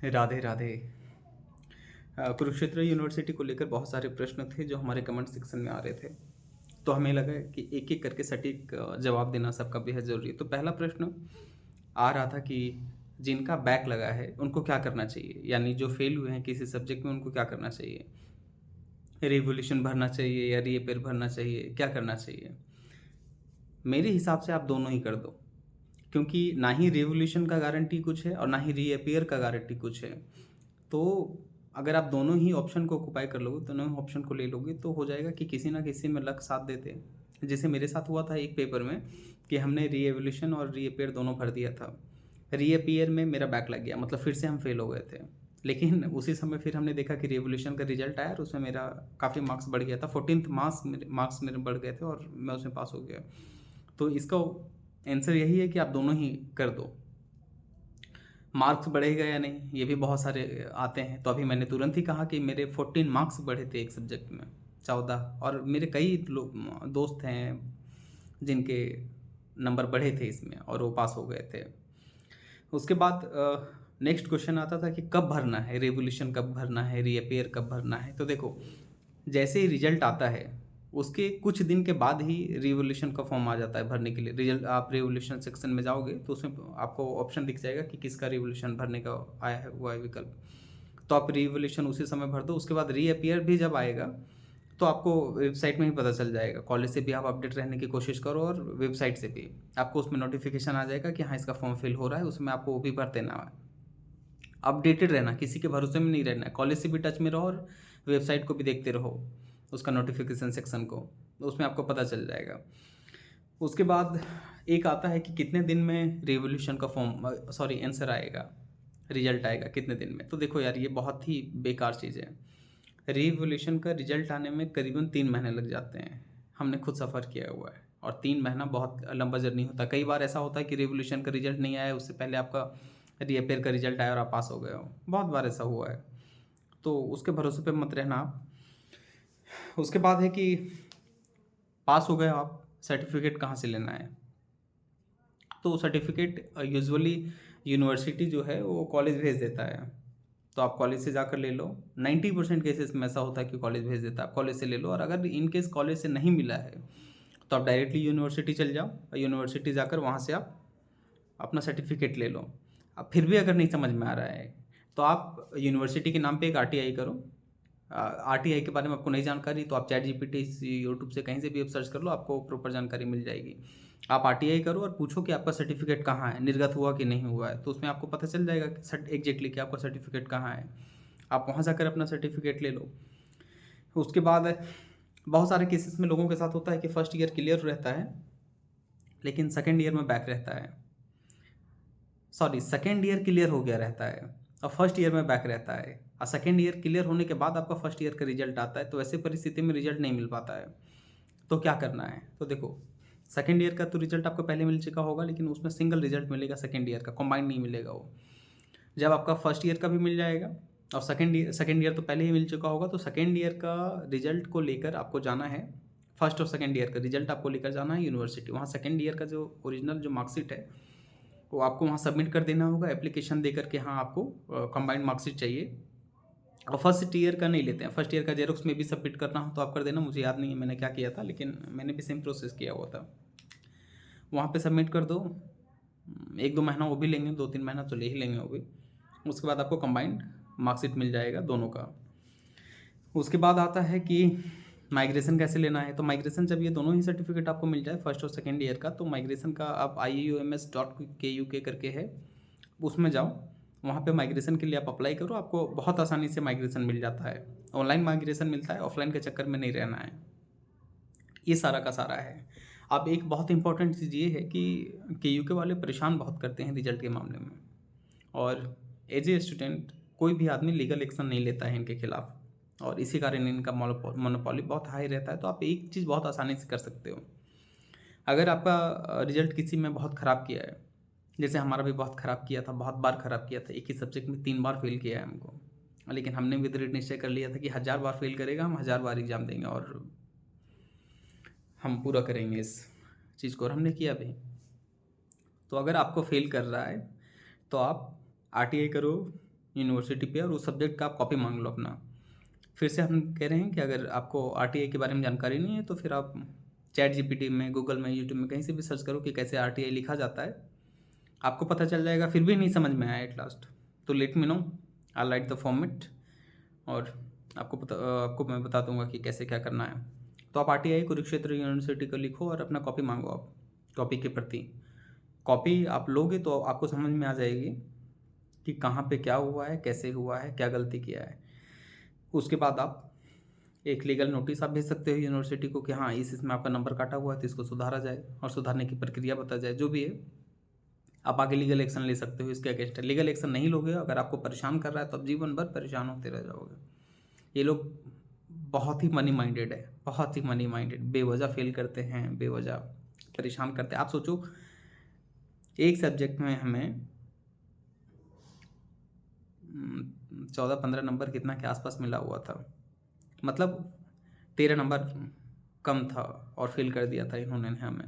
Radhe Radhe. Kurukshetra university को लेकर बहुत सारे प्रश्न थे जो हमारे कमेंट सेक्शन में आ रहे थे। तो हमें लगा कि एक-एक करके सटीक जवाब देना सबका बेहद ज़रूरी है। तो पहला प्रश्न आ रहा था कि जिनका बैक लगा है, उनको क्या करना चाहिए? यानी जो फेल हुए हैं किसी सब्जेक्ट में, उनको क्या करना चाहिए? रिवोल्यूशन भरना चाहिए या रीअपीयर भरना चाहिए? क्या करना चाहिए? मेरे हिसाब से आप दोनों ही कर दो। क्योंकि ना ही रिवॉल्यूशन का गारंटी कुछ है और ना ही रीअपीयर का गारंटी कुछ है। तो अगर आप दोनों ही ऑप्शन को ऑक्युपाई कर लोगे, दोनों ही ऑप्शन को ले लोगे, तो हो जाएगा कि किसी ना किसी में लक साथ देते। जैसे मेरे साथ हुआ था एक पेपर में कि हमने रीएवोल्यूशन और रीअपीयर दोनों भर दिया था। रीअपीयर में मेरा बैक लग गया, मतलब फिर से हम फेल हो गए थे। लेकिन उसी समय फिर हमने देखा कि रिवॉल्यूशन का रिजल्ट आया और उसमें मेरा काफ़ी मार्क्स बढ़ गया था। 14th मार्क्स मेरे बढ़ गए थे और मैं उसमें पास हो गया। तो इसका आंसर यही है कि आप दोनों ही कर दो। मार्क्स बढ़ेगा या नहीं, ये भी बहुत सारे आते हैं। तो अभी मैंने तुरंत ही कहा कि मेरे 14 मार्क्स बढ़े थे एक सब्जेक्ट में, 14। और मेरे कई लोग दोस्त हैं जिनके नंबर बढ़े थे इसमें और वो पास हो गए थे। उसके बाद नेक्स्ट क्वेश्चन आता था कि कब भरना है, रिवॉल्यूशन कब भरना है, रीअपीयर कब भरना है। तो देखो, जैसे ही रिजल्ट आता है उसके कुछ दिन के बाद ही रिवॉल्यूशन का फॉर्म आ जाता है भरने के लिए। रिजल्ट आप रिवॉल्यूशन सेक्शन में जाओगे तो उसमें आपको ऑप्शन दिख जाएगा कि किसका रिवॉल्यूशन भरने का आया है, हुआ है विकल्प। तो आप रिवॉल्यूशन उसी समय भर दो। उसके बाद रीअपीयर भी जब आएगा तो आपको वेबसाइट में ही पता चल जाएगा। कॉलेज से भी आप अपडेट रहने की कोशिश करो और वेबसाइट से भी आपको उसमें नोटिफिकेशन आ जाएगा कि हाँ, इसका फॉर्म फिल हो रहा है। उसमें आपको वो भी भर देना है। अपडेटेड रहना, किसी के भरोसे में नहीं रहना है। कॉलेज से भी टच में रहो और वेबसाइट को भी देखते रहो, उसका नोटिफिकेशन सेक्शन को, उसमें आपको पता चल जाएगा। उसके बाद एक आता है कि कितने दिन में रिवॉल्यूशन का फॉर्म सॉरी आंसर आएगा, रिजल्ट आएगा कितने दिन में। तो देखो यार, ये बहुत ही बेकार चीज़ है। रिवॉल्यूशन का रिजल्ट आने में करीबन 3 महीने लग जाते हैं। हमने खुद सफ़र किया हुआ है और 3 महीना बहुत लंबा जर्नी होता है। कई बार ऐसा होता है कि रिवॉल्यूशन का रिजल्ट नहीं आया, उससे पहले आपका रीअपीयर का रिजल्ट आया और आप पास हो गए हो। बहुत बार ऐसा हुआ है। तो उसके भरोसे पे मत रहना आप। उसके बाद है कि पास हो गए हो आप, सर्टिफिकेट कहाँ से लेना है? तो सर्टिफिकेट यूजुअली यूनिवर्सिटी जो है वो कॉलेज भेज देता है। तो आप कॉलेज से जाकर ले लो। 90% केसेस में ऐसा होता है कि कॉलेज भेज देता है, आप कॉलेज से ले लो। और अगर इन केस कॉलेज से नहीं मिला है तो आप डायरेक्टली यूनिवर्सिटी चल जाओ और यूनिवर्सिटी जाकर वहाँ से आप अपना सर्टिफिकेट ले लो। अब फिर भी अगर नहीं समझ में आ रहा है तो आप यूनिवर्सिटी के नाम पे एक आरटीआई करो। आरटीआई के बारे में आपको नहीं जानकारी तो आप चैट जीपीटी, यूट्यूब से कहीं से भी आप सर्च कर लो, आपको प्रॉपर जानकारी मिल जाएगी। आप आरटीआई करो और पूछो कि आपका सर्टिफिकेट कहाँ है, निर्गत हुआ कि नहीं हुआ है। तो उसमें आपको पता चल जाएगा कि एग्जैक्टली कि आपका सर्टिफिकेट कहाँ है। आप वहाँ जाकर अपना सर्टिफिकेट ले लो। उसके बाद बहुत सारे केसेस में लोगों के साथ होता है कि फर्स्ट ईयर क्लियर रहता है लेकिन सेकेंड ईयर में बैक रहता है। सॉरी, सेकेंड ईयर क्लियर हो गया रहता है और फर्स्ट ईयर में बैक रहता है। और सेकेंड ईयर क्लियर होने के बाद आपका फर्स्ट ईयर का रिजल्ट आता है। तो ऐसी परिस्थिति में रिजल्ट नहीं मिल पाता है। तो क्या करना है? तो देखो, सेकेंड ईयर का तो रिजल्ट आपको पहले मिल चुका होगा लेकिन उसमें सिंगल रिजल्ट मिलेगा सेकेंड ईयर का, कंबाइंड नहीं मिलेगा वो। जब आपका फर्स्ट ईयर का भी मिल जाएगा और सेकेंड ईयर तो पहले ही मिल चुका होगा, तो सेकेंड ईयर का रिजल्ट को लेकर आपको जाना है। फर्स्ट और सेकेंड ईयर का रिजल्ट आपको लेकर जाना है यूनिवर्सिटी। वहाँ सेकेंड ईयर का जो ओरिजिनल जो मार्कशीट है वो आपको वहाँ सबमिट कर देना होगा, एप्लीकेशन देकर के हाँ आपको कंबाइंड मार्कशीट चाहिए। और फर्स्ट ईयर का नहीं लेते हैं, फर्स्ट ईयर का जेरोक्स में भी सबमिट करना हो तो आप कर देना। मुझे याद नहीं है मैंने क्या किया था, लेकिन मैंने भी सेम प्रोसेस किया हुआ था। वहाँ पे सबमिट कर दो। 1-2 महीना वो भी लेंगे, 2-3 महीना तो ले ही लेंगे वो भी। उसके बाद आपको कंबाइंड मार्कशीट मिल जाएगा दोनों का। उसके बाद आता है कि माइग्रेशन कैसे लेना है। तो माइग्रेशन जब ये दोनों ही सर्टिफिकेट आपको मिल जाए फर्स्ट और सेकेंड ईयर का, तो माइग्रेशन का आप IUMS.KUK करके है, उसमें जाओ। वहाँ पे माइग्रेशन के लिए आप अप्लाई करो, आपको बहुत आसानी से माइग्रेशन मिल जाता है। ऑनलाइन माइग्रेशन मिलता है, ऑफलाइन के चक्कर में नहीं रहना है। ये सारा का सारा है। अब एक बहुत इंपॉर्टेंट चीज़ ये है कि KUK वाले परेशान बहुत करते हैं रिजल्ट के मामले में। और एज ए स्टूडेंट कोई भी आदमी लीगल एक्शन नहीं लेता है इनके खिलाफ और इसी कारण इनका मोनोपोली बहुत हाई रहता है। तो आप एक चीज़ बहुत आसानी से कर सकते हो। अगर आपका रिजल्ट किसी में बहुत ख़राब किया है, जैसे हमारा भी बहुत ख़राब किया था, बहुत बार ख़राब किया था, एक ही सब्जेक्ट में 3 बार फेल किया है हमको। लेकिन हमने भी दृढ़ निश्चय कर लिया था कि 1000 बार फेल करेगा, हम 1000 बार एग्ज़ाम देंगे और हम पूरा करेंगे इस चीज़ को, और हमने किया भी। तो अगर आपको फेल कर रहा है तो आप आरटीआई करो, यूनिवर्सिटी पे और उस सब्जेक्ट का आप कॉपी मांग लो अपना। फिर से हम कह रहे हैं कि अगर आपको आरटीआई के बारे में जानकारी नहीं है तो फिर आप चैट जीपीटी में, गूगल में, यूट्यूब में कहीं से भी सर्च करो कि कैसे आरटीआई लिखा जाता है, आपको पता चल जाएगा। फिर भी नहीं समझ में आया एट लास्ट तो let me know, I right the format और आपको मैं बता दूंगा कि कैसे क्या करना है। तो आप आरटीआई कुरुक्षेत्र यूनिवर्सिटी को लिखो और अपना कॉपी मांगो, आप कॉपी की प्रति। कॉपी आप लोगे तो आपको समझ में आ जाएगी कि कहाँ पे क्या हुआ है, कैसे हुआ है, क्या गलती किया है। उसके बाद आप एक लीगल नोटिस आप भेज सकते हो यूनिवर्सिटी को कि हाँ इसमें आपका नंबर काटा हुआ है तो इसको सुधारा जाए और सुधारने की प्रक्रिया बता जाए, जो भी है आप आगे लीगल एक्शन ले सकते हो इसके अगेंस्ट। लीगल एक्शन नहीं लोगे, अगर आपको परेशान कर रहा है तो आप जीवन भर परेशान होते रह जाओगे। ये लोग बहुत ही मनी माइंडेड है, बहुत ही मनी माइंडेड, बेवजह फेल करते हैं, बेवजह परेशान करते हैं। आप सोचो एक सब्जेक्ट में हमें 14-15 नंबर कितना के आसपास मिला हुआ था, मतलब 13 नंबर कम था और फेल कर दिया था इन्होंने हमें।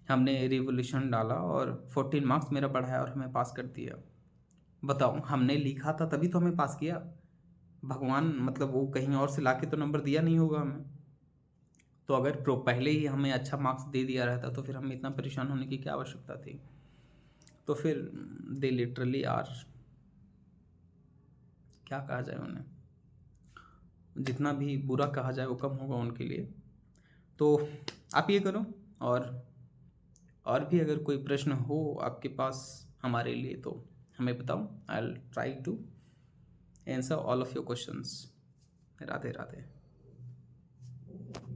हमने रिवोल्यूशन डाला और 14 मार्क्स मेरा बढ़ाया और हमें पास कर दिया। बताओ, हमने लिखा था तभी तो हमें पास किया। भगवान मतलब वो कहीं और से लाके तो नंबर दिया नहीं होगा हमें। तो अगर पहले ही हमें अच्छा मार्क्स दे दिया रहता तो फिर हमें इतना परेशान होने की क्या आवश्यकता थी। तो फिर दे लिटरली आर, क्या कहा जाए उन्हें, जितना भी बुरा कहा जाए वो कम होगा उनके लिए। तो आप ये करो, और भी अगर कोई प्रश्न हो आपके पास हमारे लिए तो हमें बताओ। I will try to answer all of your questions. Radhe Radhe.